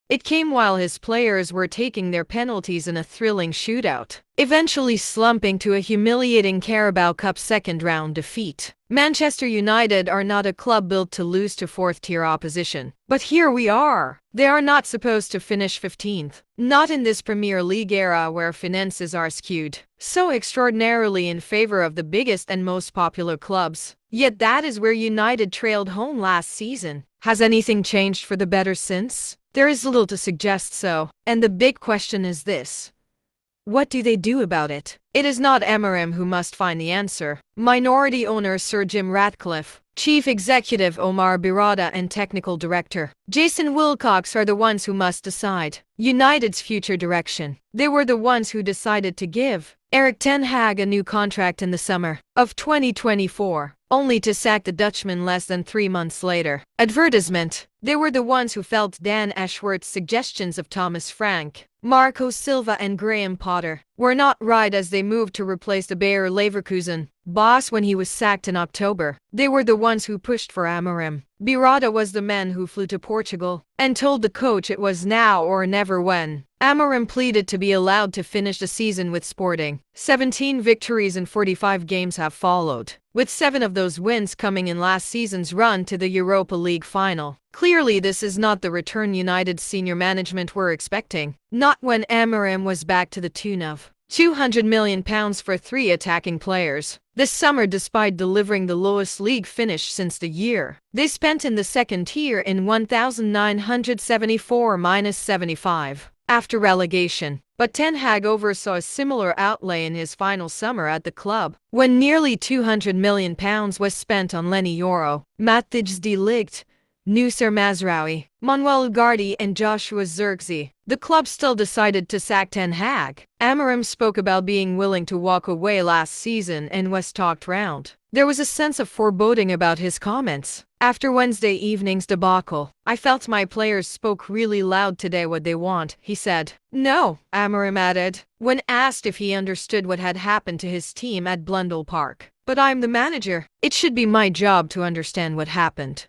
It came while his players were taking their penalties in a thrilling shootout, eventually slumping to a humiliating Carabao Cup second-round defeat. Manchester United are not a club built to lose to fourth-tier opposition. But here we are. They are not supposed to finish 15th. Not in this Premier League era where finances are skewed so extraordinarily in favor of the biggest and most popular clubs. Yet that is where United trailed home last season. Has anything changed for the better since? There is little to suggest so. And the big question is this: what do they do about it? It is not Amorim who must find the answer. Minority owner Sir Jim Ratcliffe, Chief Executive Omar Birada and Technical Director Jason Wilcox are the ones who must decide United's future direction. They were the ones who decided to give Erik ten Hag a new contract in the summer of 2024, only to sack the Dutchman less than 3 months later. Advertisement. They were the ones who felt Dan Ashworth's suggestions of Thomas Frank, Marco Silva and Graham Potter were not right as they moved to replace the Bayer Leverkusen boss when he was sacked in October. They were the ones who pushed for Amorim. Birada was the man who flew to Portugal and told the coach it was now or never when. Amorim pleaded to be allowed to finish the season with Sporting. 17 victories in 45 games have followed, with 7 of those wins coming in last season's run to the Europa League final. Clearly this is not the return United's senior management were expecting. Not when Amorim was back to the tune of £200 million for 3 attacking players this summer, despite delivering the lowest league finish since the year they spent in the second tier in 1974-75 after relegation. But Ten Hag oversaw a similar outlay in his final summer at the club, when nearly £200 million was spent on Lenny Yoro, Matthijs de Ligt, Noussair Mazraoui, Manuel Ugarte and Joshua Zirkzee. The club still decided to sack Ten Hag. Amorim spoke about being willing to walk away last season and was talked round. There was a sense of foreboding about his comments. After Wednesday evening's debacle, I felt my players spoke really loud today what they want, he said. No, Amorim added, when asked if he understood what had happened to his team at Blundell Park. But I'm the manager. It should be my job to understand what happened.